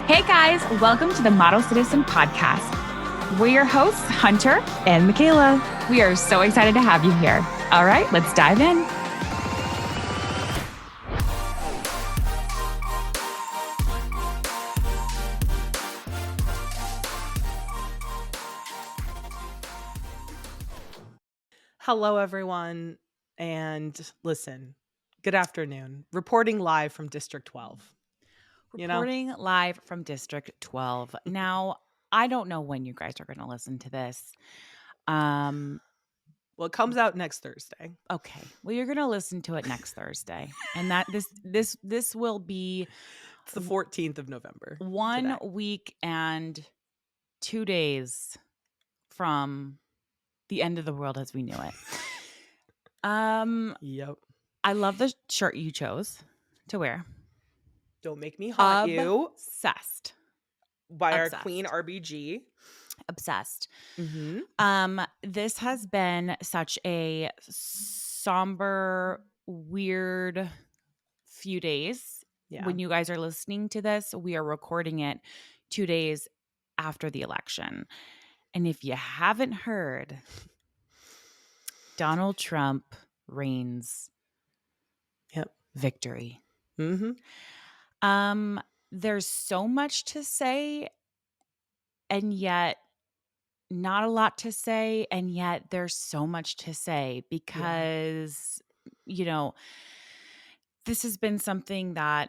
Hey guys, welcome to the Model Citizen Podcast. We're your hosts, Hunter and Michaela. We are so excited to have you here. All right, let's dive in. Hello, everyone. And listen, good afternoon. Reporting live from District 12. Reporting live from District 12. Now, I don't know when you guys are going to listen to this. Well, it comes out next Thursday. Okay. Well, you're going to listen to it next Thursday. And that this will be It's the 14th of November. 1 week and 2 days from the end of the world as we knew it. Yep. I love the shirt you chose to wear. Don't make me haunt you. Obsessed. By our queen RBG. Obsessed. Mm-hmm. This has been such a somber, weird few days. Yeah. When you guys are listening to this, we are recording it 2 days after the election. And if you haven't heard, Donald Trump reigns. Yep. Victory. Mm-hmm. There's so much to say, and yet not a lot to say, and yet there's so much to say because, this has been something that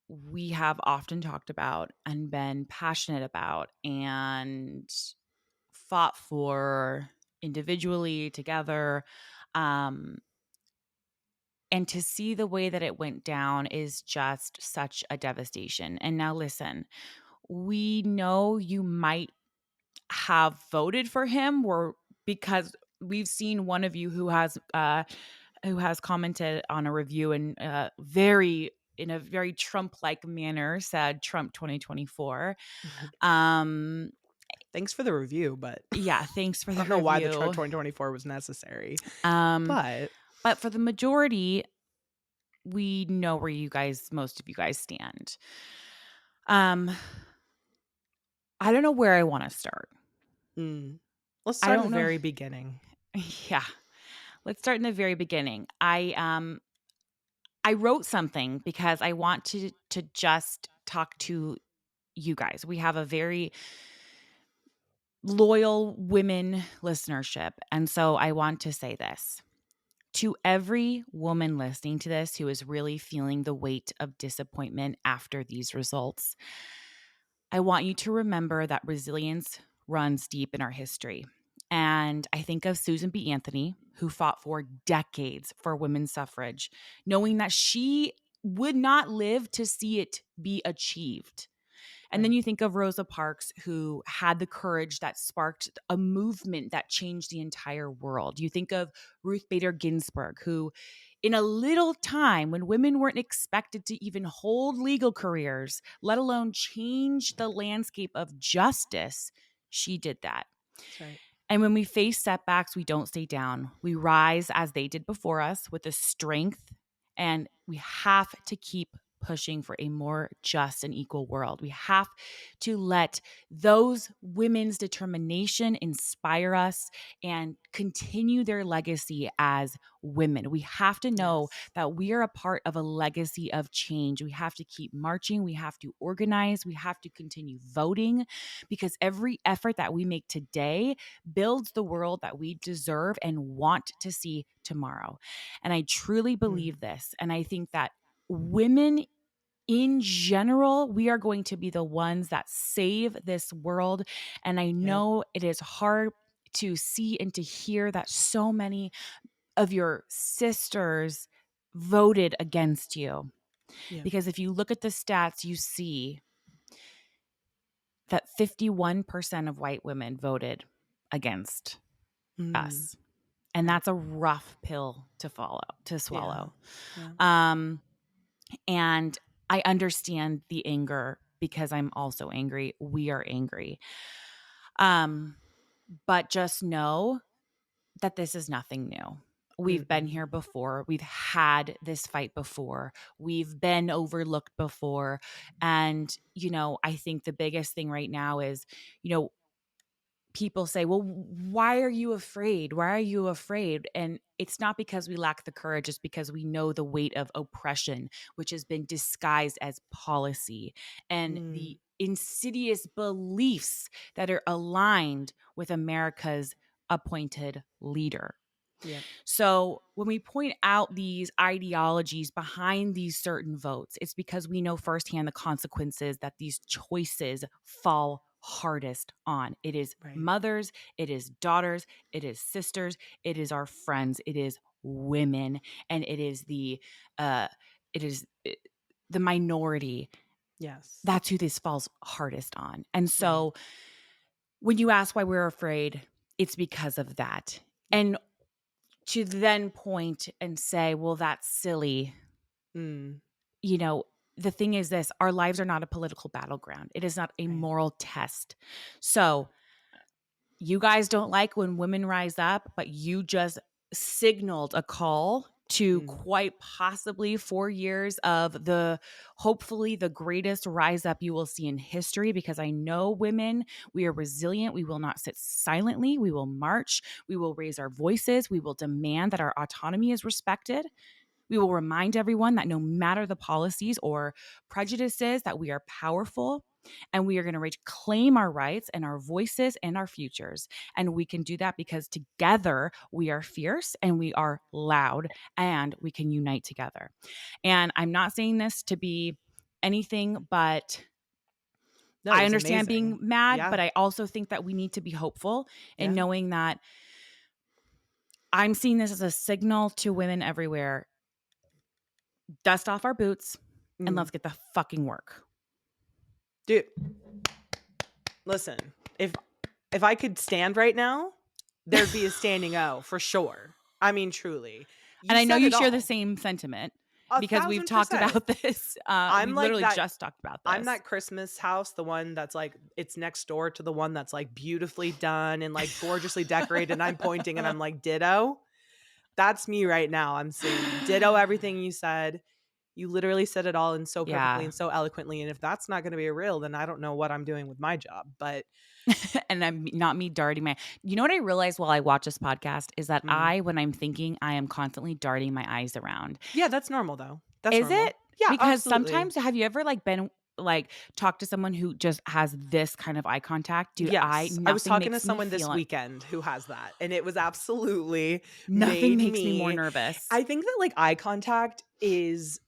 we have often talked about and been passionate about and fought for individually, together. And to see the way that it went down is just such a devastation. And now listen, we know you might have voted for him because we've seen one of you who has commented on a review in a very Trump-like manner said Trump 2024. Thanks for the review, but yeah, thanks for the review. I don't know why the Trump 2024 was necessary. But for the majority, we know where most of you guys stand. I don't know where I want to start. Let's start at the very beginning. Yeah. Let's start in the very beginning. I wrote something because I want to just talk to you guys. We have a very loyal women listenership. And so I want to say this. To every woman listening to this who is really feeling the weight of disappointment after these results, I want you to remember that resilience runs deep in our history. And I think of Susan B. Anthony, who fought for decades for women's suffrage, knowing that she would not live to see it be achieved. And then you think of Rosa Parks, who had the courage that sparked a movement that changed the entire world. You think of Ruth Bader Ginsburg, who in a little time when women weren't expected to even hold legal careers, let alone change the landscape of justice, she did that. That's right. And when we face setbacks, we don't stay down. We rise as they did before us with the strength, and we have to keep pushing for a more just and equal world. We have to let those women's determination inspire us and continue their legacy as women. We have to know that we are a part of a legacy of change. We have to keep marching. We have to organize. We have to continue voting, because every effort that we make today builds the world that we deserve and want to see tomorrow. And I truly believe this. And I think that women in general, we are going to be the ones that save this world. And I know it is hard to see and to hear that so many of your sisters voted against you. Yeah. Because if you look at the stats, you see that 51% of white women voted against us. And that's a rough pill to swallow. Yeah. And I understand the anger because I'm also angry. We are angry. But just know that this is nothing new. We've been Mm-mm. here before. We've had this fight before. We've been overlooked before. And, I think the biggest thing right now is, you know, people say, well, why are you afraid? Why are you afraid? And it's not because we lack the courage, it's because we know the weight of oppression, which has been disguised as policy, and Mm. the insidious beliefs that are aligned with America's appointed leader. Yep. So when we point out these ideologies behind these certain votes, it's because we know firsthand the consequences that these choices fall hardest on. It is Right. mothers, it is daughters, it is sisters, it is our friends, it is women, and it is uh it is the minority. Yes. That's who this falls hardest on. And Right. so when you ask why we're afraid, it's because of that. And to then point and say, well, that's silly. Mm. You know, the thing is this, our lives are not a political battleground. It is not a Right. moral test. So you guys don't like when women rise up, but you just signaled a call to Mm. quite possibly 4 years of hopefully the greatest rise up you will see in history, because I know women, we are resilient. We will not sit silently. We will march. We will raise our voices. We will demand that our autonomy is respected. We will remind everyone that no matter the policies or prejudices, that we are powerful, and we are going to reclaim our rights and our voices and our futures. And we can do that because together we are fierce and we are loud and we can unite together. And I'm not saying this to be anything but No, it I was understand being amazing. mad, Yeah. but I also think that we need to be hopeful in Yeah. knowing that I'm seeing this as a signal to women everywhere. Dust off our boots and Mm. let's get the fucking work. Dude, listen. If I could stand right now, there'd be a standing O for sure. I mean, truly. And You I know said you it share the all. same sentiment A because we've thousand talked percent. about this. We I'm like literally that. just talked about I'm this. that Christmas house, the one that's like it's next door to the one that's like beautifully done and like gorgeously decorated. And I'm pointing and I'm like, ditto. That's me right now. I'm saying ditto everything you said. You literally said it all and so perfectly Yeah. and so eloquently. And if that's not going to be real, then I don't know what I'm doing with my job. But And I'm not me darting you know what I realized while I watch this podcast is that mm, when I'm thinking, I am constantly darting my eyes around. yeah, that's normal though. That's Is normal. it? Yeah, Because absolutely. sometimes have you ever been talked to someone who just has this kind of eye contact? Dude, Yes. I was nothing talking to makes me someone this feel it. weekend who has that, and it was absolutely Nothing made makes me more me nervous. I think that, like, eye contact is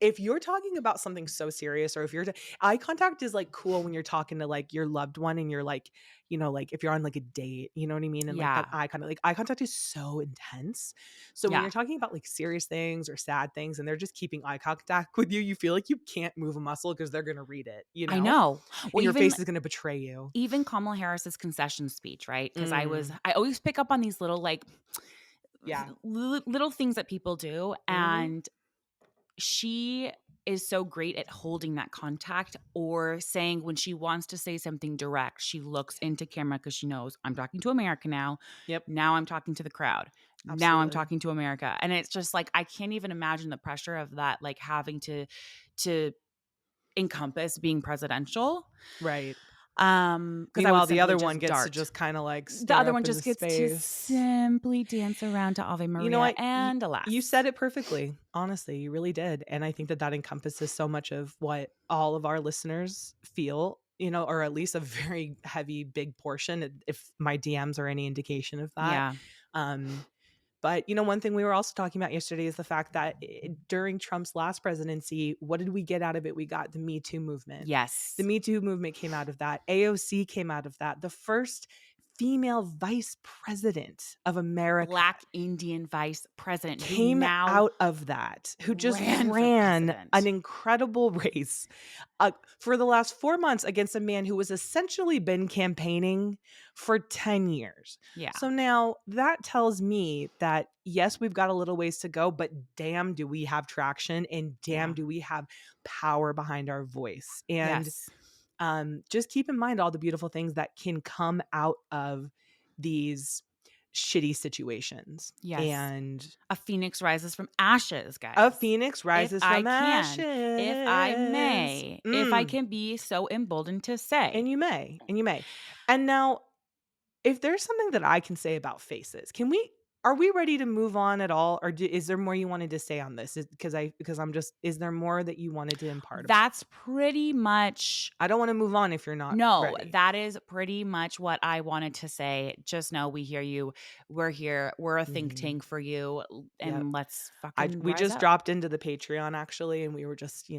if you're talking about something so serious or if you're eye contact is, like, cool when you're talking to, like, your loved one and you're, like, like, if you're on, like, a date, you know what I mean? And, like, that Yeah. eye contact is so intense. So when Yeah. you're talking about, like, serious things or sad things and they're just keeping eye contact with you, you feel like you can't move a muscle because 'cause they're gonna read it, you I know? know. And Well, your face is gonna betray you. even Kamala Harris's concession speech, right? Because Mm. I always pick up on these little Yeah. little things that people do, Mhm. and she is so great at holding that contact or saying when she wants to say something direct, she looks into camera because she knows I'm talking to America now. Yep. Now I'm talking to the crowd. Now I'm Absolutely. talking to America. And it's just like I can't even imagine the pressure of that, like having to encompass being presidential. Right. Because I would Meanwhile, the simply other one just gets to dart. just kinda, like, The stare other up one into just gets to space. simply dance around to Ave You know Maria, what? and You alas. said it perfectly. Honestly, you really did, and I think that that encompasses so much of what all of our listeners feel, or at least a very heavy, big portion, if my DMs are any indication of that. Yeah. Um But, one thing we were also talking about yesterday is the fact that during Trump's last presidency, what did we get out of it? We got the Me Too movement. The Yes. Me Too movement came out of that. AOC came out of that. The first female vice president of America Black Indian vice president who came now out of that, who just ran for ran an president. incredible race for the last 4 months against a man who was essentially been campaigning for 10 years. Yeah. So now that tells me that, yes, we've got a little ways to go, but damn, do we have traction and damn, Yeah. do we have power behind our voice. And Yes. just keep in mind all the beautiful things that can come out of these shitty situations. Yes. And A phoenix rises from ashes, a guys. phoenix If rises I from can, if I ashes. may, if I can be so emboldened to say. And you may, and you may. And now, if there's something that I can say about faces, are we ready to move on at all? Or is there more you wanted to say on this? Because I'm just, is there more that you wanted to impart about? That's pretty much I don't want to move on if you're not no, ready. that is pretty much what I wanted to say. Just know we hear you. We're here. We're a think Mhm. tank for you, Yep. and let's I fucking We rise just up. dropped into the Patreon actually, and we were just,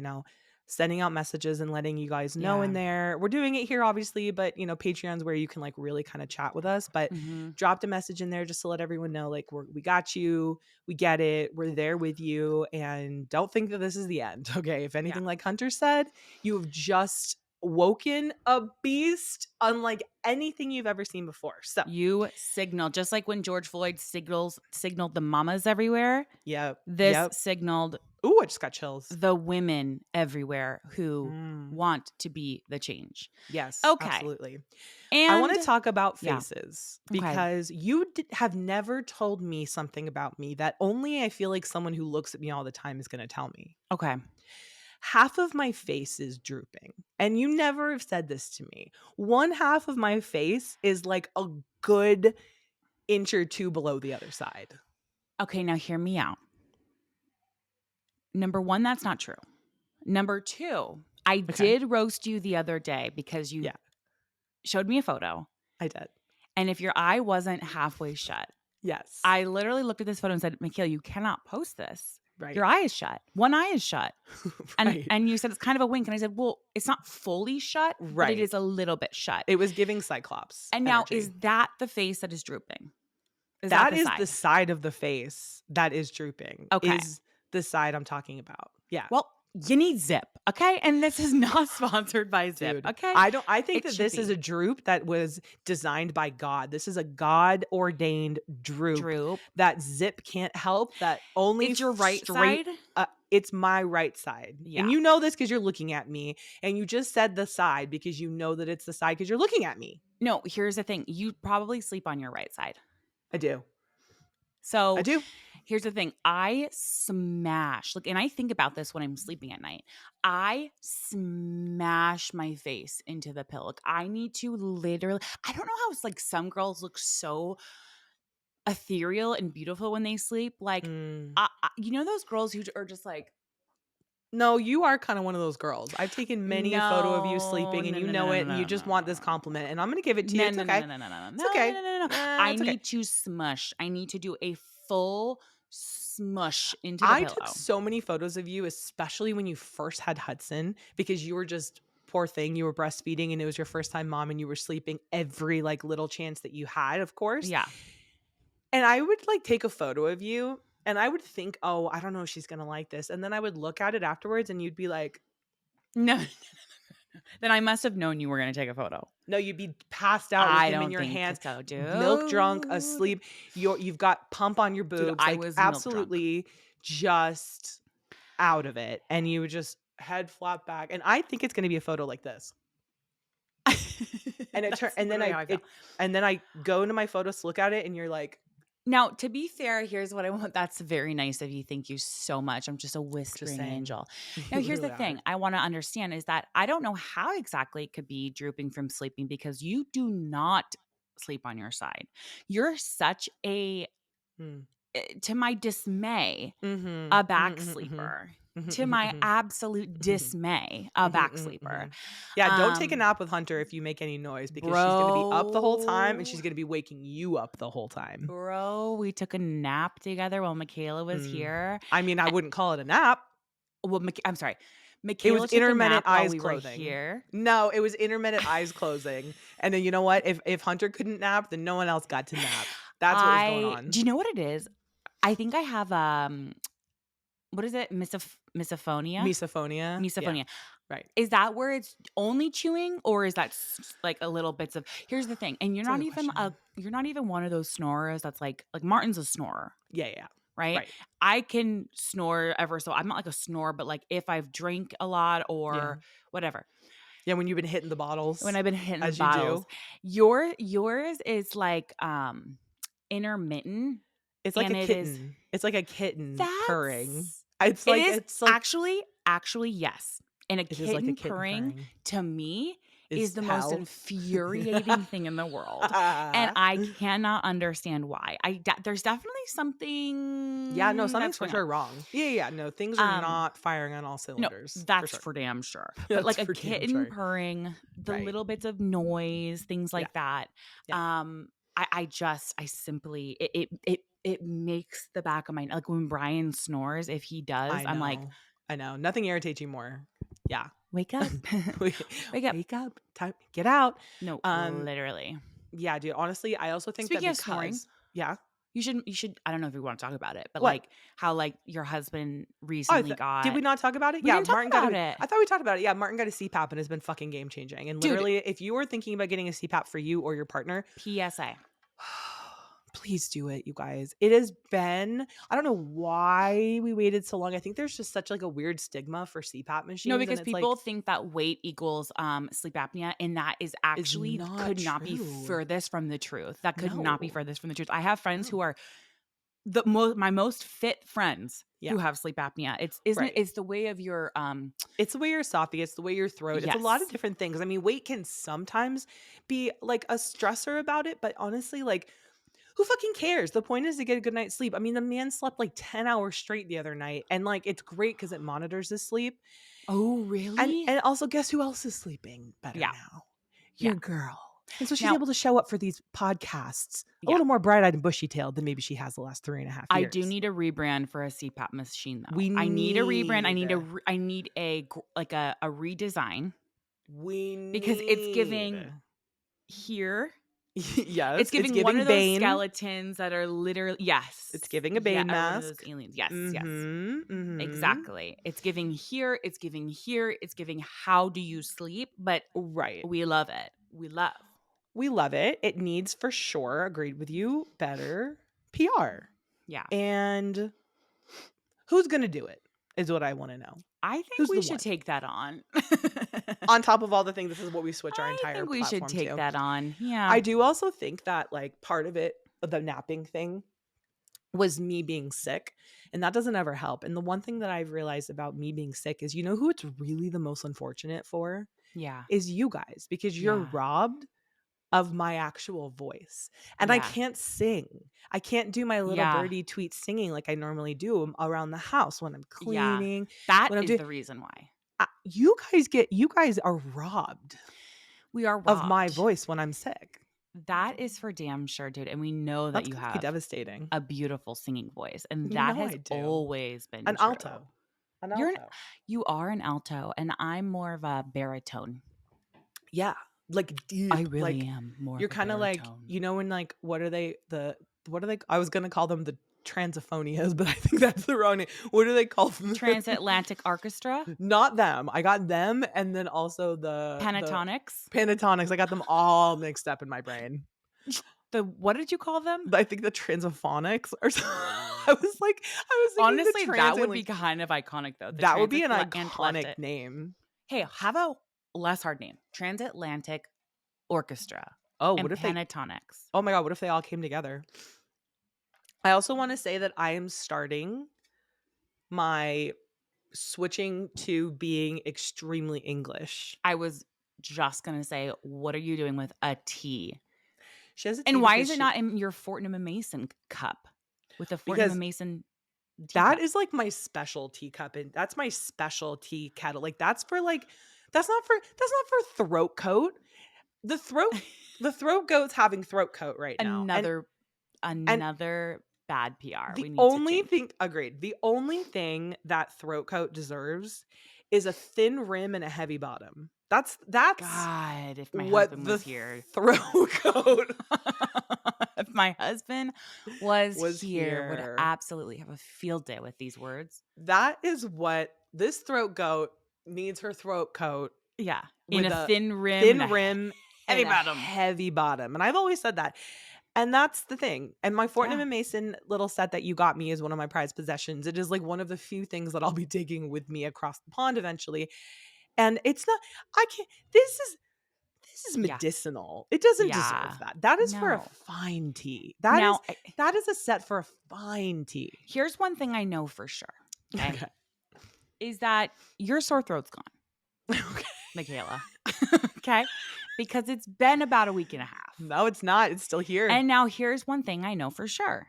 sending out messages and letting you guys know in Yeah. there. We're doing it here obviously, but Patreon's where you can like really kind of chat with us, but Mhm. dropped a message in there just to let everyone know like we got you. We get it. We're there with you, and don't think that this is the end. Okay? If Yeah. anything like Hunter said, you have just woken a beast unlike anything you've ever seen before. So, You signal just like when George Floyd signaled the mamas everywhere. yep. This Yep. signaled Ooh, I just got chills. the women everywhere who Mm. want to be the change. Yes, Okay. absolutely. I want And to talk about yeah. faces Okay. because you have never told me something about me that only I feel like someone who looks at me all the time is going to tell me. Okay. Half of my face is drooping, and you never have said this to me. One half of my face is like a good inch or two below the other side. Okay, now hear me out. Number 1, that's not true. Number 2, I Okay. did roast you the other day because you Yeah, showed me a photo, I did. and if your eye wasn't halfway shut, Yes. I literally looked at this photo and said, "Michaela, you cannot post this. Your Right. eye is shut. One eye is shut." And Right. and you said it's kind of a wink, and I said, "Well, it's not fully shut, but it Right. is a little bit shut." It was giving Cyclops And now is energy. that the face that is drooping? Is that That the is the side? side of the face that is drooping, Okay. is the side I'm talking about. Yeah. Well, you need Zip, okay? And this is not sponsored by Zip, Dude, okay? I think It that should this is be. a droop that was designed by God. This is a God-ordained droop Droop. that Zip can't help, that only It's your right straight side? it's my right side. And Yeah. you know this because 'cause you're looking at me, and you just said the side because you know that it's the side because 'cause you're looking at me. No, here's the thing. You probably sleep on your right side. I do. I So do. here's the thing. I smash, and I think about this when I'm sleeping at night. I smash my face into the pillow. Like, I need to literally, I don't know how it's like some girls look so ethereal and beautiful when they sleep. Like, Mm. you know, those girls who are just like, No, you are kinda one of those girls. I've taken many a photo of you no, sleeping, and no, you no, no, know no, it, and you no, no, just no, want this compliment, and I'm gonna give it to you. no, It's no, no, okay. no, no, no, no, no, It's no, okay. no, no, no. I It's okay. need to smush. I need to do a full smush into the I took pillow. so many photos of you, especially when you first had Hudson, because you were just poor thing, you were breastfeeding, and it was your first time mom, and you were sleeping every, like, little chance that you had, of course, Yeah. and I would, like, take a photo of you, and I would think, "Oh, I don't know if she's gonna like this," and then I would look at it afterwards, and you'd be like, No, then I must have known you were going to take a photo. no, you'd be passed out with I him in don't your think hands, so, milk drunk, dude. asleep. You've got pump on your Dude, boobs, I like was milk drunk. absolutely just out of it. And you just head flop back. And I think it's gonna be a photo like this. And it turn That's literally how I feel. and then I go into my photos to look at it, and you're like, Now, to be fair, here's what I want. That's very nice of you. Thank you so much. I'm just a just whispering saying. angel. Now, You here's the really thing are. I want to understand is that I don't know how exactly it could be drooping from sleeping because you do not sleep on your side. You're such a, Mm. to my dismay, Mhm. a Mhm, back mhm, mhm. sleeper. Mhm, To mhm, my mhm. absolute Mhm. dismay, a Mhm, back mhm, sleeper. mhm. Yeah, don't take a Um, nap with Hunter if you make any noise because she's gonna be up the whole time, and bro, she's gonna be waking you up the whole time. we took a nap together while Michaela was Mm. here. I mean, I wouldn't call it a nap. Well, I'm sorry. It was Michaela took a intermittent nap while eyes we were closing. here. No, it was intermittent eyes closing, and then you know what? If Hunter couldn't nap, then no one else got to nap. That's what was going I on. do you know what it is? I think I have, what is it? Misophonia? Misophonia? Yeah, Misophonia. right. Is that where it's only chewing or is that like a little bits of here's the thing, and It's a good question. you're not even one of those snorers that's like Martin's a snorer, Yeah, yeah, right? right. I can snore ever so I'm not like a snorer, but like if I've drank a lot Yeah. or whatever. Yeah, when you've been hitting the When bottles, I've been hitting the as you bottles. do. Yours is like, intermittent It's like a and it is kitten. It's like a kitten purring. that's It's it like is it's like actually, yes. And a it is like a kitten kitten purring purring. to me is Is the most hell. infuriating thing in the world, and I cannot understand why. There's definitely Yeah, no, something something's that's for going on. sure wrong. Yeah, yeah, no, things are Um, not firing on all no, cylinders, for that's sure. for damn sure. But That's like a for damn kitten sure. purring, the Right. little bits of noise, things Yeah, like that. yeah. I simply it makes the back of my like when Brian snores, if he does, I I'm like, know. I know. Nothing irritates you more. Yeah. wake up, Wake wake up. wake up. Time get out. No, Um, literally. yeah, dude, honestly, I also think that Speaking of snoring, because yeah. you should I don't know if you want to talk about it, but What? like how like your husband Oh, recently did we got not talk about it? we Yeah, didn't talk Martin got about a it. I thought we talked about it. Yeah, Martin got a CPAP and has been fucking game changing. And Dude, literally, if you were thinking about getting a CPAP for you or your partner, PSA. please do it, you guys. It has been I don't know why we waited so long. I think there's just such like a weird stigma for CPAP No, machines and because it's like people think that weight equals sleep apnea, and that is is actually not could not be true. furthest from the truth. That could not be No. furthest from the truth. I have friends who No. are my most fit friends Yeah, who have sleep apnea. It's isn't it? right. It's the way of your It's the way your esophagus, the way your throat. It's a lot of yes. different things. I mean, weight can sometimes be like a stressor about it, but honestly, like who fucking cares? The point is to get a good night's sleep. I mean, the man slept like 10 hours straight the other night. And like it's great because it monitors his sleep. Oh, And really? and also guess who else is sleeping better Yeah. now? Yeah. Your girl. And so she's Now, able to show up for these podcasts a yeah. little more bright-eyed and bushy-tailed than maybe she has the last 3.5 I do years. need a rebrand for a CPAP machine though. We I need a rebrand. need I need like a redesign we because it's need giving here. It's yes, it's giving one giving of those Bane. skeletons that are literally It's yes. giving a Yeah, Bane or one of those mask. aliens. Yes, yes. Mhm, mhm. Exactly. It's giving here, it's giving here, it's giving how do you sleep, but Right. we love it. We love. We love it. It needs for sure, agreed with you, better PR. Yeah. And who's gonna do it is what I wanna know. I think Who's we the should one? take that on. On top of all the things, this is what we switch our I entire think we should platform take to. that on. Yeah. I do also think that, like, part of it, the napping thing, was me being sick, and that doesn't ever help. And the one thing that I've realized about me being sick is, you know who it's really the most unfortunate for? Yeah. Is you guys, because you're Yeah. robbed of my actual voice. And I Yeah. can't sing. I can't do my little Yeah. birdie tweet singing like I normally do around the house when I'm Yeah. cleaning, That when I'm is doing the reason why. you guys are robbed We are of my robbed. voice when I'm sick. That is for damn sure, dude. And we know that That's you gonna be have devastating. a beautiful singing voice, and You that know has I do. always been An true. alto. An You're an alto. you are an alto, and I'm more of a baritone. Yeah. Like I deep. really Like am more you're of a kind of like, baritone. you know, when like what are they I was gonna call them the transophonias, but I think that's the wrong name. What do they call them? Transatlantic Orchestra, Not them. I got them and then also the pentatonics. pentatonics. I got them all mixed up in my brain. The what did you call them? I think the transophonics or something. I was thinking the Honestly, that would be transatlantic. kind of iconic though. The That would be an iconic transatlantic. name. Hey, have a less hard name. Transatlantic Orchestra Oh, and what if they pentatonics. oh my god, what if they all came together? I also want to say that I am starting my switching to being extremely English. I was just gonna say, what are you doing with a tea? She has a tea And why because is it not in your Fortnum and Mason cup with a Fortnum and because Mason that teacup? is like my specialty cup and that's my specialty kettle. Like that's not for throat coat. The throat the throat goat's having throat coat right now. Another And another bad PR. the We need to only change. thing agreed. The only thing that throat coat deserves is a thin rim and a heavy bottom. That's God, if my what husband the was here. throat coat If my husband was was here, would here. absolutely have a field day with these words. That is what this throat goat needs her throat coat Yeah, in with a a thin rim and thin a rim heavy and a bottom. heavy bottom. And I've always said that. And that's the thing. And my Fortnum Yeah. and Mason little set that you got me is one of my prized possessions. It is like one of the few things that I'll be taking with me across the pond eventually. And it's not I can't this this is Yeah. medicinal. It doesn't deserve Yeah. that. That is for a No. fine tea. That is Now, that is a set for a fine tea. here's one thing I know for sure, okay, Okay. is that your sore throat's gone, Okay. Michaela, okay? Because it's been about a week and a half. No, it's not. It's still here. And now here's one thing I know for sure.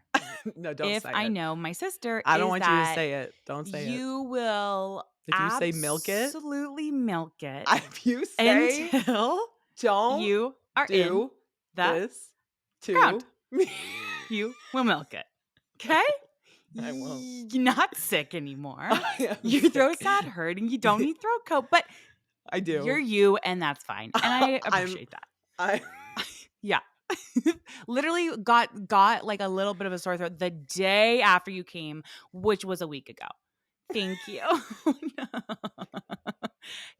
No, don't If say I it. know my sister I don't is want you to that say it. Don't say it. you will If you say milk it, absolutely milk it if you say until don't you are in do the this ground. to me. You will milk it. Okay? I won't. You're not sick anymore. I am Your throat's sick. not hurting. You don't need throat coat, but I you're do. you, and that's fine. And I I'm appreciate that. I Yeah. Literally got like a little bit of a sore throat the day after you came, which was a week ago. Thank you.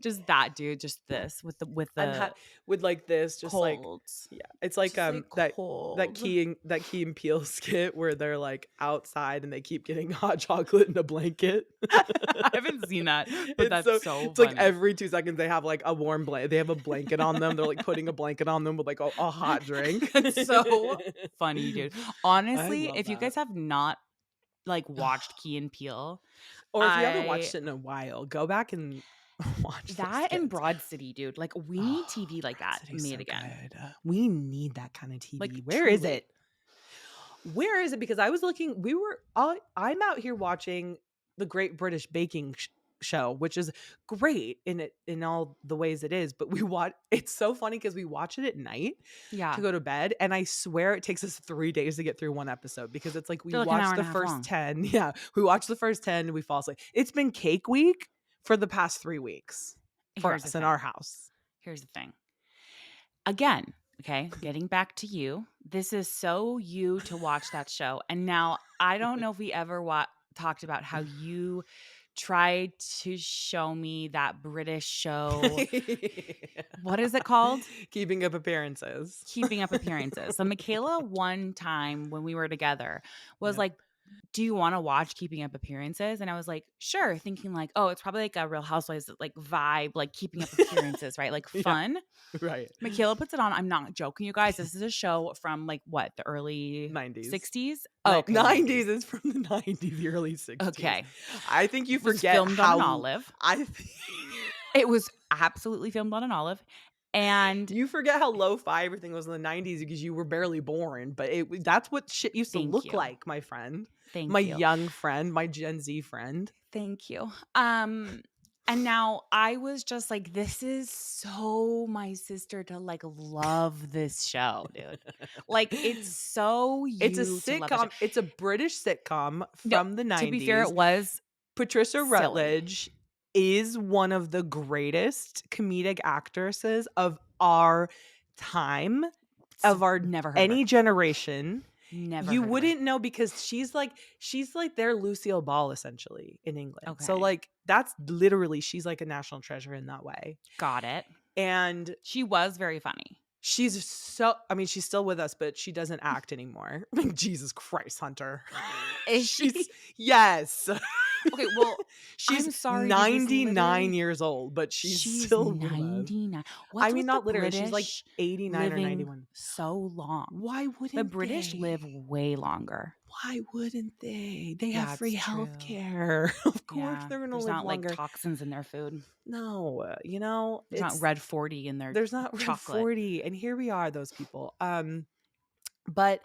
Just that, dude. Just this with I'm the with like this, just like colds. yeah. It's like Just like that cold. Key and Peele skit where they're like outside and they keep getting hot chocolate in a blanket. I haven't seen that, but that's so it's like funny. every 2 seconds they have like a warm blanket. They have a blanket on them. They're like putting a blanket on them with like a hot drink. That's so funny, dude. I Honestly, love if you that. guys have not like watched Key and Peele, Or if you haven't I watched it in a while, go back and watch those that and skits. Broad City, dude. Like we need Oh, TV like Broad that City's made so again. good. We need that kind of Like TV. Where is truly. it? Where is it? Because I was looking. I'm out here watching the Great British Baking Show, which is great in all the ways it is. But we watch. It's so funny because we watch it at night to Yeah. go to bed, and I swear it takes us 3 days to get through one episode because it's like we They're like an watch hour and the a half first long. 10. Yeah, we watch the first 10 and we fall asleep. It's been cake week for the past 3 weeks for Here's the us in our thing. house. Here's the thing. Again, okay, getting back to you. This is so you to watch that show. And now I don't know if we ever talked about how you tried to show me that British show. What is it called? Keeping up appearances. Keeping Up Appearances. So Michaela one time when we were together was Yep. like, do you want to watch Keeping Up Appearances? And I was like, sure, thinking like, oh, it's probably like a Real Housewives like vibe, like Keeping Up Appearances, right? Like Yeah, fun. right. Michaela puts it on. I'm not joking, you guys. This is a show from like what, the early 90s. 60s? Oh, okay, 90s is from the 90s, the early 60s. Okay. I think you It was forget filmed on an how olive. I It was absolutely filmed on an olive. And you forget how lo-fi everything was in the 90s because you were barely born, but that's what shit used to thank look you. like, my friend. My Thank you. young friend, my Gen Z friend. Thank you. And now I was just like, this is so my sister to like love this show, dude. Like it's so It's a you to love the show. sitcom. It's a British sitcom No, from the to be fair, 90s. it was Patricia silly. Rutledge is one of the greatest comedic actresses of our time, of our Never heard of any her. generation. Never You heard of her. wouldn't know because she's like their Lucille Ball essentially in England. So Okay. like that's literally she's like a national treasure in that way. Got it. And She was very funny. she's she's still with us, but she doesn't act anymore. Jesus Christ, Hunter. Is she? Yes. Okay, well, She's I'm sorry, dude, this 99 literally years old, but she's she's still with us. 99. I What's mean, with the not literally. She's like British 89 or living 91. so long? Why wouldn't The British live they? way longer. Why wouldn't they? They have Yeah, free it's true. health care. Of course Yeah, they're going to there's live not like longer. toxins in their food. No, There's not red 40 in their there's not red chocolate. 40 and here we are those people. But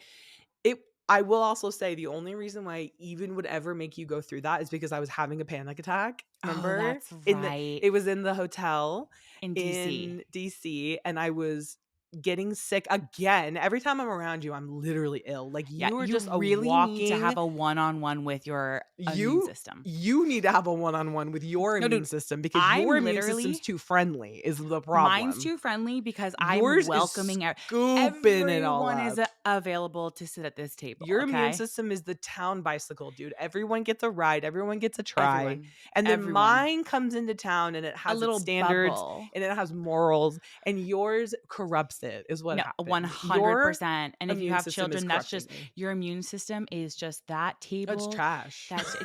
I will also say the only reason why I even would ever make you go through that is because I was having a panic attack. Oh, Remember? that's right. It was in the hotel In DC. in DC and I was getting sick again. Every time I'm around you, I'm literally ill. Like Yeah, you are you just a really need to walking have a one-on-one with your immune system. you need to have a one-on-one with your No, immune dude, system because your I'm immune system's literally too friendly is the mine's problem. too friendly because I'm Yours is welcoming scooping it all everyone up. is available to sit at this table. Your immune Okay, system is the town bicycle, dude. Everyone gets a ride. Everyone gets a try. everyone, And then everyone, mine comes into town and it a has its little standards bubble. and it has morals and yours corrupts it is what No, happens. Your 100%. And if you immune have system is children, that's corrupting just me. your immune system is just that Oh, it's table. trash. That's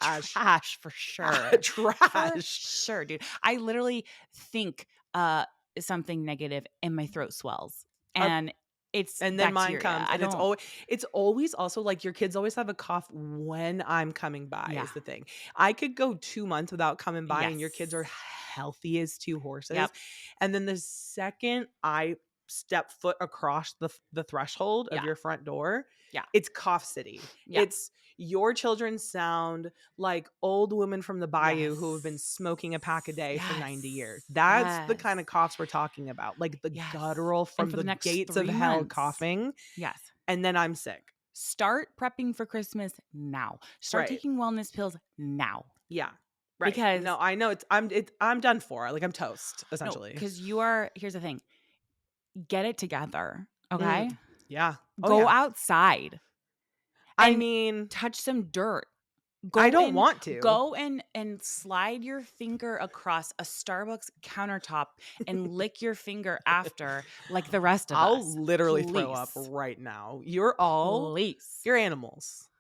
Trash. trash for sure. For Trash. sure, dude. I literally think something negative and my throat swells. Uh, And it's and then mine bacteria. comes, I and don't it's always also, like, your kids always have a cough when I'm coming by yeah. is the thing. I could go 2 months without coming by, and your kids are Yes. healthy as 2 horses, Yep. and then the second I step foot across the threshold of Yeah. your front door, Yeah. it's cough city. Yeah. It's your children sound like old women from the bayou who have been smoking a pack a Yes. day for 90 years. Yes. That's the kind of Yes. coughs we're talking about, like the Yes. guttural And from for the the next gates of 3 hell months. coughing, Yes. and then I'm sick. Start prepping for Christmas now. Start Right. taking wellness pills now. Yeah. Right. No, Because I know I'm done for. Like, I'm toast, no, essentially. because you are here's the thing. Get it together, okay? Mm. Yeah. Oh, Go yeah. outside I and mean, touch some dirt. I Go don't in want to. go in and slide your finger across a Starbucks countertop and lick your finger after like the rest of I'll us. literally throw up Please. right now. Please. You're animals.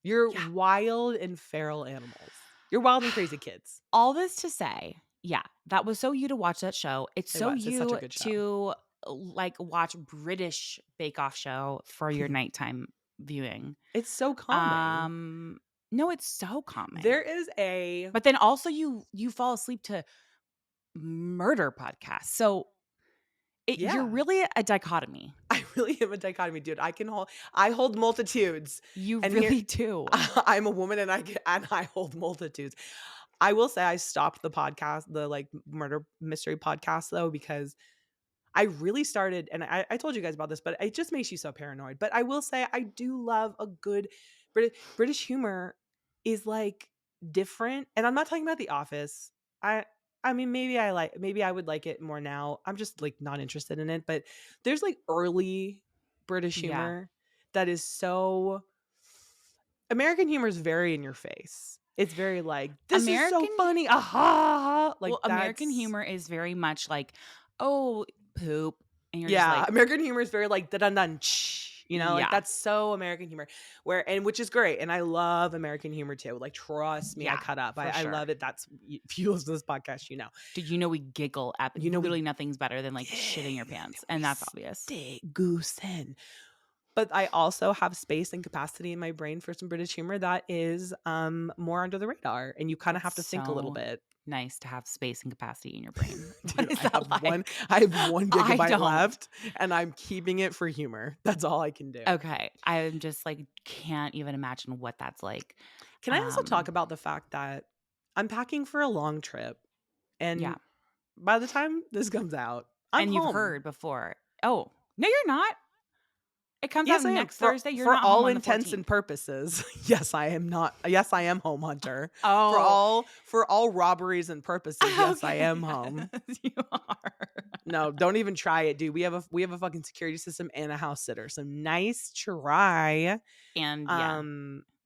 You're Yeah. wild and feral animals. You're wild and crazy kids. All this to say, yeah, that was so you to watch that show. It's It so was. It's such a you good show. to like watch British Bake Off show for your nighttime viewing. It's so calming. Um, no, it's so calming. There is a But then also you fall asleep to murder podcasts. So you're yeah. really a dichotomy. I really am a dichotomy, dude. I hold multitudes. You And here really do. I'm a woman, and I hold multitudes. I will say I stopped the podcast, the like murder mystery podcast though, because I really started, and I told you guys about this, but it just makes you so paranoid. But I will say I do love a good British humor is like different. And I'm not talking about The Office. I I mean maybe I would like it more now. I'm just like not interested in it. But there's like early British Yeah. humor that is so American humor is very in your face. It's very like, this is so American funny. Aha. Like well, American that's humor is very much like, "Oh, poop." And you're just yeah, like, American humor is very like da dun dun, like "Yeah. that's so American humor. Where and which is great, and I love American humor too. Like, trust me, I Yeah, cut up. for I sure." love it. That's if you listen to this podcast, you know, Did you know we giggle at you know we literally nothing's better than like shitting your did, pants, we and that's obvious. stay goose in. But I also have space and capacity in my brain for some British humor that is more under the radar, and you kind of It's have to think a little so bit. nice to have space and capacity in your brain. What Dude, is that like? I have 1 I gigabyte don't. left, and I'm keeping it for humor. That's all I can do. Okay. I'm just like can't even imagine what that's like. Can I also talk Um, about the fact that I'm packing for a long trip, yeah. and by the time this comes out, I'm And you've home. heard before. Oh, no, you're not. It comes out Yes, I am. next Thursday. You're For not home all on the intents 14th. and purposes, yes, I am not. Yes, I am home hunter. Oh, For all robberies and purposes, yes, I okay. am home. Yes, you are. No, don't even try it, dude. We have a fucking security system and a house sitter. So nice try. And yeah.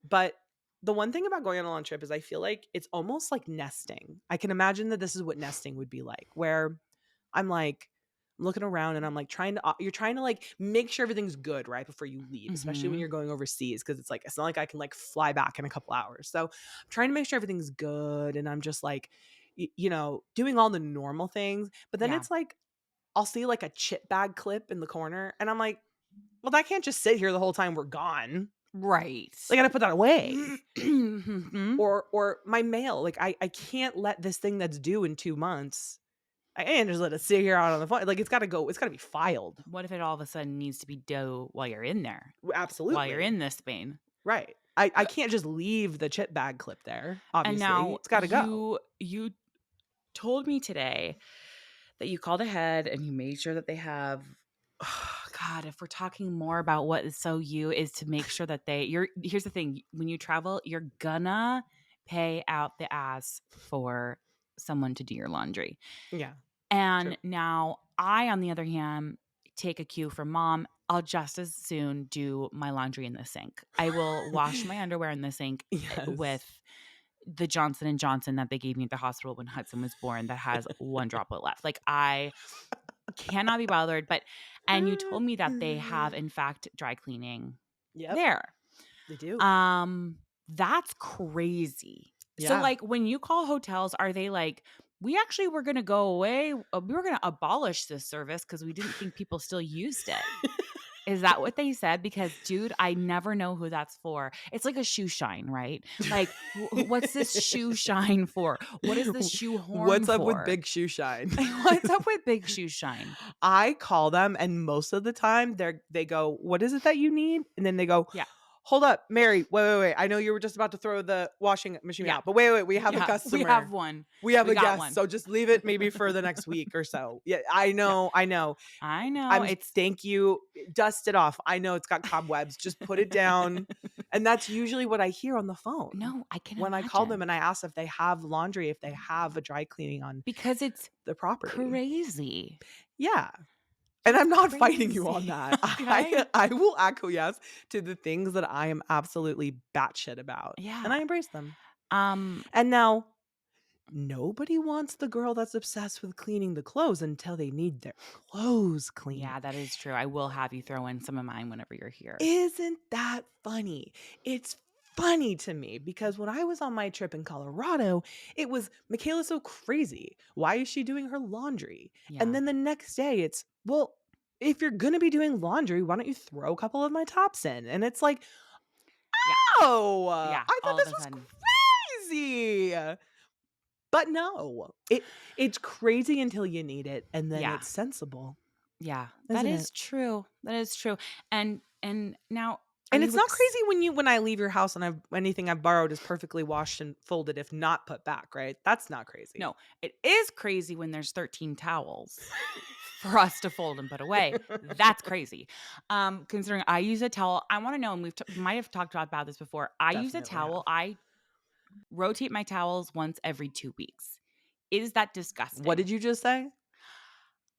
But the one thing about going on a long trip is I feel like it's almost like nesting. I can imagine that this is what nesting would be like, where I'm like looking around and I'm like you're trying to like make sure everything's good right before you leave, especially when Mhm. you're going overseas, because it's like it's not like I can like fly back in a couple hours. So I'm trying to make sure everything's good, and I'm just like doing all the normal things. But then Yeah. it's like I'll see like a chip bag clip in the corner, and I'm like, well, that can't just sit here the whole time we're gone. Right. I gotta put that away. Mhm. Or my mail, like I can't let this thing that's due in 2 months, I can't just let it sit here out on the phone. Like, it's gotta be filed. What if it all of a sudden needs to be dough while you're in there? While you're Absolutely. in this Spain? Right. I can't just leave the chip bag clip there, And obviously. now It's gotta go. you told me today that you called ahead and you made sure that they have God, if we're talking more about what is so you is to make sure that here's the thing, when you travel, you're gonna pay out the ass for someone to do your laundry. Yeah, true. And now I, on the other hand, take a cue from mom. I'll just as soon do my laundry in the sink. I will wash my underwear in the sink Yes. with the Johnson and Johnson that they gave me at the hospital when Hudson was born that has one droplet left. Like I cannot be bothered. And you told me that they have in fact dry cleaning Yep, there. they do. Um, that's crazy. So Yeah. like when you call hotels, are they like we actually were going to go away. We were going to abolish this service because we didn't think people still used it. Is that what they said? Because, dude, I never know who that's for. It's like a shoe shine, right? Like, what's this shoe shine for? What is this shoe horn What's up with for? Big Shoe Shine? Like, what's up with big shoe shine? I call them, and most of the time they go, "What is it that you need?" And then they go, Yeah. "Hold up, Mary, wait. I know you were just about to throw the washing machine Yeah. out, but wait, we have a Yeah. We have customer. one. We have We a got guest, one. so just leave it maybe for the next week or so." Yeah, I Yeah. know, I know. I know. It's Thank you. Dust it off. I know it's got cobwebs. Just put it down. And that's usually what I hear on the phone no, I can when I call them imagine and I ask if they have laundry, if they have a dry cleaning on because it's the property. crazy. Yeah. And It's I'm not fighting you on crazy. that. Okay. I will acquiesce to the things that I am absolutely batshit about, Yeah. and I embrace them. Um, And now nobody wants the girl that's obsessed with cleaning the clothes until they need their clothes cleaned. yeah, that is true. I will have you throw in some of mine whenever you're here. Isn't that funny? It's funny to me because when I was on my trip in Colorado, it was Michaela's so crazy. Why is she doing her laundry? And Yeah. then the next day it's, well, if you're going to be doing laundry, why don't you throw a couple of my tops in? And it's like, Yeah. oh, Yeah. I thought All of this a was sudden. crazy. But no, it's crazy until you need it. And then Yeah. it's sensible, Yeah. That isn't it? is true. That is true. And now are And you it's not crazy when I leave your house and anything I've borrowed is perfectly washed and folded, if not put back, right? That's not crazy. no, it is crazy when there's 13 towels for us to fold and put away. That's crazy. Considering I use a towel, I want to know, and might have talked about this before. I use a Definitely towel. have. I rotate my towels once every 2 weeks. Is that What disgusting? did you just say?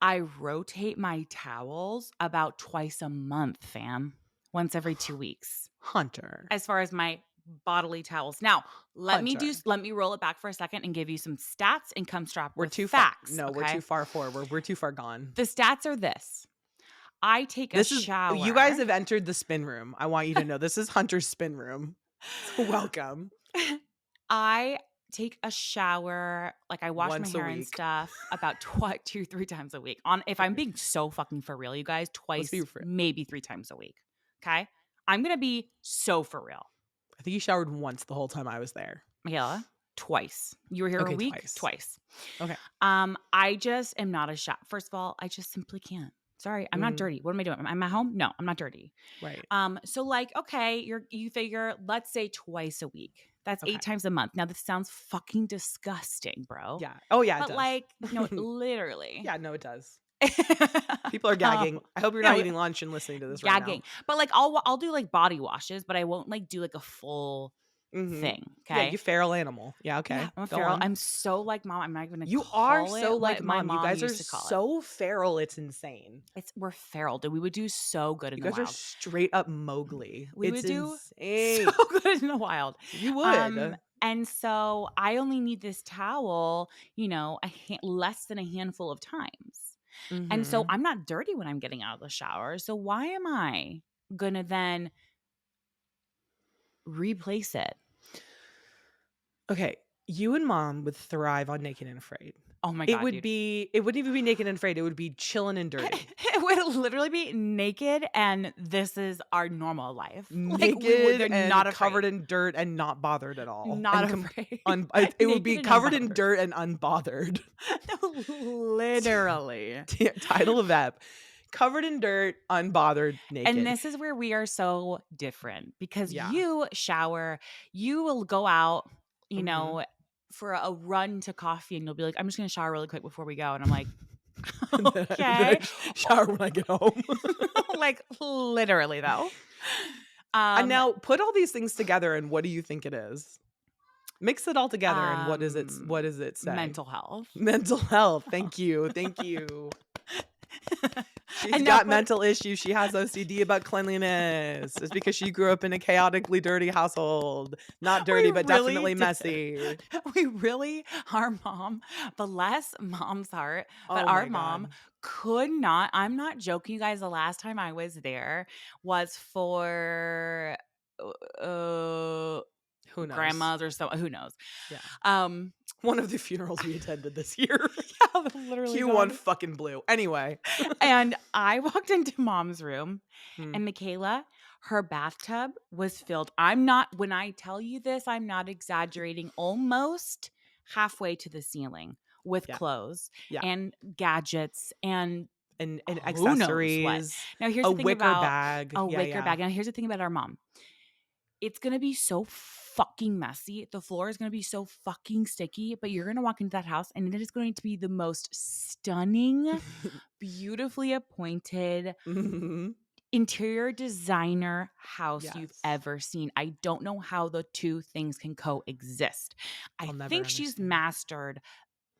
I rotate my towels about twice a month, fam. Once every 2 weeks. Hunter. As far as my bodily towels. Now, Hunter. let me roll it back for a second and give you some stats and come strapped We're with too far. facts, No, we're too okay? far forward. We're too far gone. The stats are this. I take a You guys shower. have entered the spin room. I want you to know this is Hunter's spin room. So welcome. I take a shower, like I wash my Once a hair and week. stuff about 2, 3 times a week. On if I'm being so fucking for real, you guys, Let's be twice, fair. maybe 3 times a week. Okay? I'm gonna be so for real. I think you showered once the whole time I was there. Michaela, twice. You were here a Okay, week? twice. Twice. Okay. I just am not a shop. First of all, I just simply can't. Sorry, I'm not Mhm. dirty. What am I doing? I'm at home? No, I'm not dirty. Right. So like, okay, you figure, let's say twice a week. That's Okay. 8 times a month. Now this sounds fucking disgusting, bro. Yeah. Oh yeah, it But does. like, no, literally. Yeah, no, it does. People are Oh, gagging. I hope you're not no, eating lunch and listening to this right now. gagging. But like, I'll do like body washes, but I won't like do like a full Mhm. thing. Yeah, Okay. you feral animal. Yeah, Yeah, okay. I'm a Go feral. on. I'm so like mom. I'm not even gonna You are call so it like what my mom. You mom guys are used to call it. so feral, it's insane. We're feral, dude. We would do so good in You the guys are wild. straight up Mowgli. We It's would do insane. so good in the wild. You Um, would. and so I only need this towel, less than a handful of times. And so Mhm. I'm not dirty when I'm getting out of the shower. So why am I gonna then replace it? Okay, you and mom would thrive on Naked and Afraid. Oh my god, dude. It wouldn't even be Naked and Afraid, it would be Chillin' and Dirty. It would literally be naked and this is our normal life. Like Naked they're not and covered afraid. in dirt and not bothered at all. Not And afraid. it would Naked be and covered in unbothered. dirt and unbothered. No, literally. Title of ep. Covered in dirt, unbothered, And naked. this is where we are so different because Yeah. you shower, you will go out, Mhm. for a run to coffee and you'll be like, I'm just going to shower really quick before we go. And I'm like, And then I okay. shower when I get home. Like literally though. And Um, now put all these things together and what do you think it is? Mix it all together and what does it say? mental health. Mental health. Thank you. Thank you. She's And now got put mental issues. She has OCD about cleanliness. It's because she grew up in a chaotically dirty household. Not we dirty, but really definitely did. messy. We really, our mom, bless mom's heart, but Oh our my mom God. could not, I'm not joking, you guys, the last time I was there was for uh Who knows? grandma's or so, who knows. Yeah. Um, One of the funerals we attended this year. Yeah, literally Q1 God. fucking blue. Anyway. And I walked into mom's room Mm, and Michaela, her bathtub was filled. When I tell you this, I'm not exaggerating, almost halfway to the ceiling with yeah. clothes Yeah. and gadgets and And who knows what. accessories, Now, here's a the thing wicker about bag. a Yeah, wicker yeah. bag. Now, here's the thing about our mom. It's gonna be so fucking messy. The floor is gonna be so fucking sticky, but you're gonna walk into that house and it is going to be the most stunning, beautifully appointed Mhm. interior designer house you've Yes. ever seen. I don't know how the two things can coexist. I I'll never think she's understand. mastered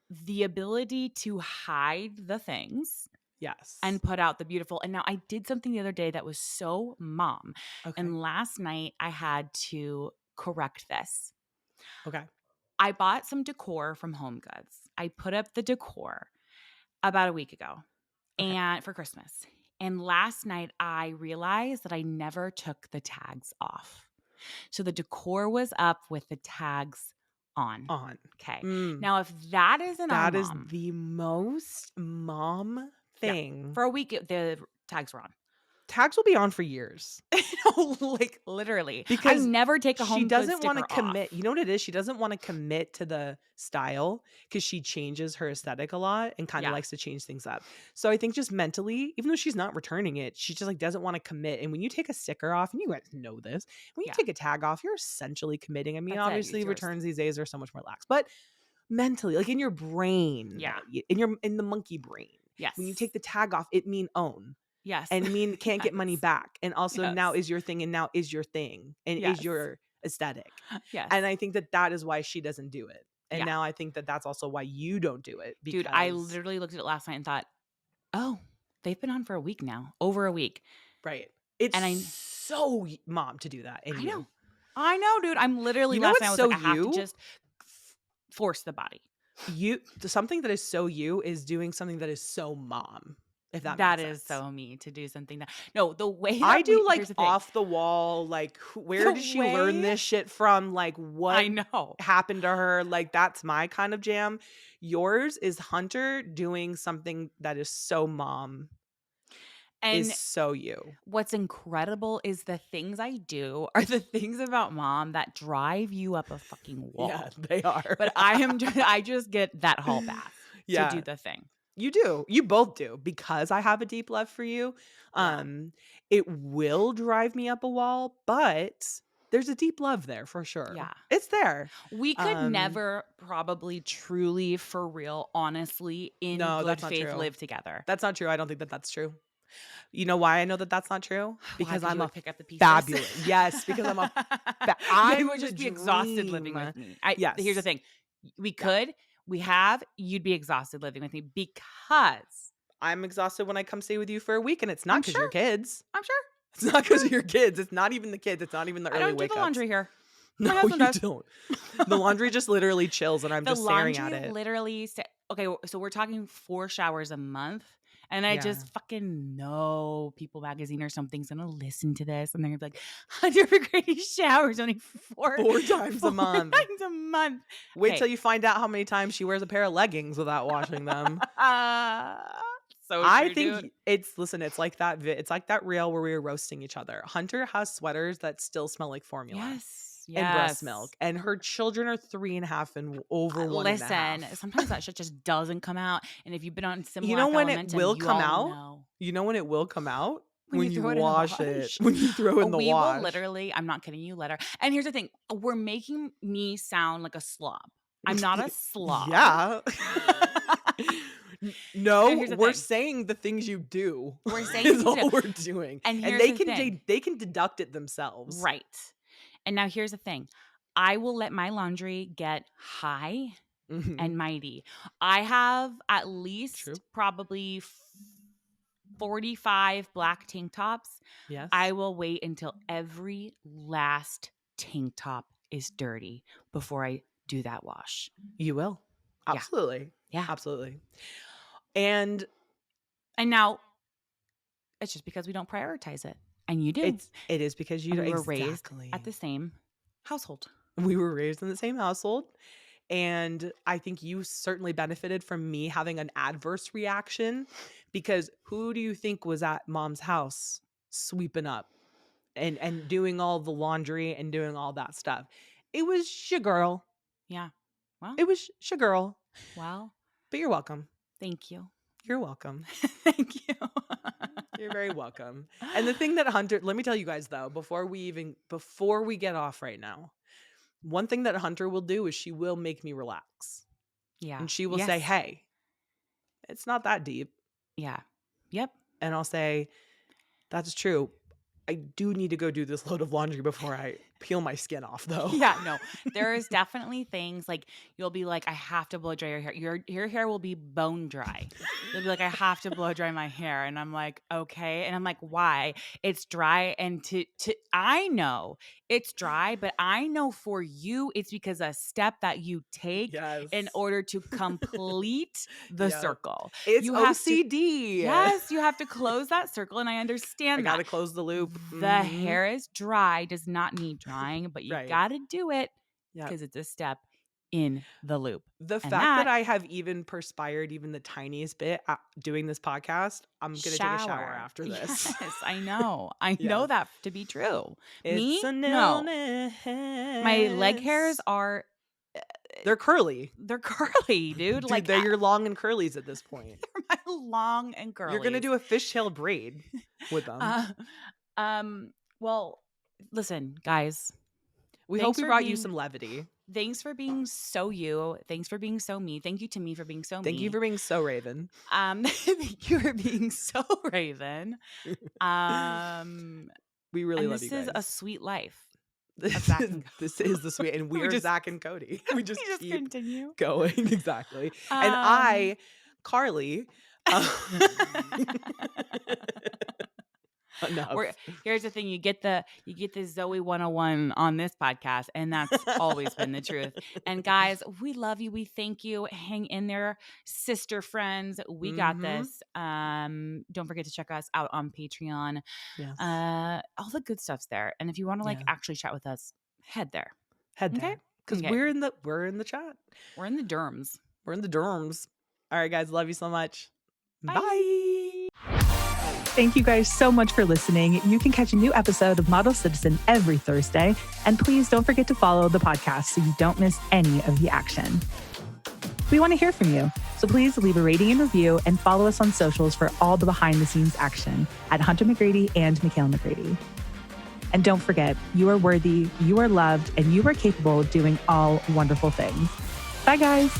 the ability to hide the things Yes. and put out the beautiful. And now I did something the other day that was so mom. Okay. And last night I had to correct this. Okay. I bought some decor from Home Goods. I put up the decor about a week ago Okay. and for Christmas. And last night I realized that I never took the tags off. So the decor was up with the tags on. On. Okay. Mm. Now if that isn't our That is mom, the most mom yeah. thing. For a week the tags were on. Tags will be on for years No, like literally. I because never take a she Home Goods doesn't wanna sticker commit. You off. know what it is? She doesn't wanna commit to the style because she changes her aesthetic a lot and kinda Yeah. likes to change things up. So I think just mentally, even though she's not returning it, she just, like, doesn't wanna commit, and when you take a sticker off and you guys know this, when you Yeah. take a tag off, you're essentially committing. I mean, That's it. It's obviously, yours. returns these days are so much more lax, but mentally, like, in your brain, Yeah. in the monkey brain, when you Yes. take the tag off, it mean own. Yes. And mean can't get money Yes. back, and also now Yes. is your thing, and now is your thing, and is Yes. your aesthetic, and Yes. I think that that is why she doesn't do it, and Yeah. now I think that that's also why you don't do it Dude, I because literally looked at it last night and thought, "Oh, they've been on for a week now, over a week." right. It's And so mom to do that in I you. know. I know, dude. I'm literally You know last night I what's was like, so I have to you? just force the body. You something that is so you is doing something that is so mom, if that That makes is sense. so me to do something that no, the way I that do, we like, here's the thing. off the wall, like, where The did she learn way this shit from? Like, what I know. happened to her? Like, that's my kind of jam. Yours is Hunter doing something that is so mom, is And so you. what's incredible is the things I do are the things about mom that drive you up a fucking Yeah, wall. they are. But I just get that hall pass to do Yeah, the thing. you do. You both do. Because I have a deep love for you, Yeah. it will drive me up a wall, but there's a deep love there for sure. Yeah. It's there. We could Um never probably truly, for real, honestly, in No, good that's not faith true. live together. That's not true. I don't think that that's true. You know why I know that that's not true? Why? Because Because you I'm would a pick up the pieces? fabulous yes, because You I'm would the just be exhausted living dream. with me. Here's the Yes. thing. We Yeah. could, we have, you'd be exhausted living with me because I'm exhausted when I come stay with you for a week, and it's not I'm because 'cause you're sure, kids. I'm sure, It's not I'm because of sure. your kids. It's not even the kids. It's not even the I early don't do the wake ups. laundry here. No, My husband you does. don't. The laundry just literally chills, and I'm The just staring at laundry it. literally okay, so we're talking 4 showers a month, and I Yeah. just fucking know People Magazine or something's gonna listen to this, and they're gonna be like, "100 degree showers only 4 times a 4 month. times a month." Wait till Okay. you find out how many times she wears a pair of leggings without washing them. So I true, think dude. it's listen, it's like that it's like that reel where we were roasting each other. Hunter has sweaters that still smell like formula Yes, and breast yes. milk, and her children are 3.5 and over 1 and a Listen, half. sometimes that shit just doesn't come out, and if you've been on You know Similac when it Elementum, will you come all out? know. You know when it will come out? When you When you throw it in the wash it. wash. When you throw in the We will wash. literally I'm not kidding you, let her and here's the thing, we're making me sound like a slob. I'm not a slob. Yeah. No, No, here's the we're thing. saying the things you do We're saying the is things all to do. we're doing, And and here's the thing. they can deduct it themselves. Right. And now here's the thing. I will let my laundry get high Mhm. and mighty. I have at least True. probably 45 black tank tops. I Yes. will wait until every last tank top is dirty before I do that wash. You will. Yeah. Absolutely. Yeah. Absolutely. And And now it's just because we don't prioritize it. And you do. it is because you And don't we were raised at exactly. the same household. We were raised in the same household, And I think you certainly benefited from me having an adverse reaction, because who do you think was at mom's house sweeping up and doing all the laundry and doing all that stuff? It was your girl. Yeah. Well, It was your girl. well, But you're welcome. thank you. You're welcome. Thank you. You're very welcome. And the thing that Hunter, let me tell you guys though, before we get off right now, one thing that Hunter will do is she will make me relax. Yeah. And she will say, Yes. "Hey, it's not that deep." Yeah. Yep. And I'll say, "That's true. I do need to go do this load of laundry before I peel my skin off though." Yeah, no. There is definitely things like you'll be like, I have to blow dry your hair. Your hair will be bone dry. You'll be like, I have to blow dry my hair. And I'm like, okay. And I'm like, why? It's dry. And to I know it's dry, but I know for you, it's because a step that you take Yes. in order to complete the Yep. circle. It's You have to, OCD. yes, you have to close that circle. And I I understand got to that. close the loop. The hair is dry, does not need drying, but you Right. got to do it Yep. because it's a step in the loop. The And fact that that I have even perspired even the tiniest bit doing this podcast, I'm going to take a shower after this. Yes, I know. I know Yes. that to be true. It's Me? an No. illness. My leg hairs are They're curly. they're curly, dude. Dude, Like they're your long and curlies at this point. they're my long and curly. You're going to do a fishtail braid with them. Well, listen, guys. We thanks hope we for brought you being- some levity. Thanks for being so you. Thanks for being so me. Thank you to me for being so me. Thank you for being so Raven. Thank you for being so Raven. We really And love you this guys. is a sweet life. This is the sweet, and we're just- Zach and Cody. We just keep continue. going. Exactly. And I, Carly, enough. Here's the thing: you get the Zoe 101 on this podcast, and that's always been the truth. And guys, we love you. We thank you. Hang in there, sister friends. We got this. Don't forget to check us out on Patreon. Yes. All the good stuff's there. And if you want to actually chat with us, head there. Head there. Because we're in the chat. We're in the derms. We're in the dorms. All right, guys. Love you so much. Bye. Thank you guys so much for listening. You can catch a new episode of Model Citizen every Thursday. And please don't forget to follow the podcast so you don't miss any of the action. We want to hear from you. So please leave a rating and review and follow us on socials for all the behind the scenes action at Hunter McGrady and Michaela McGrady. And don't forget, you are worthy, you are loved, and you are capable of doing all wonderful things. Bye, guys.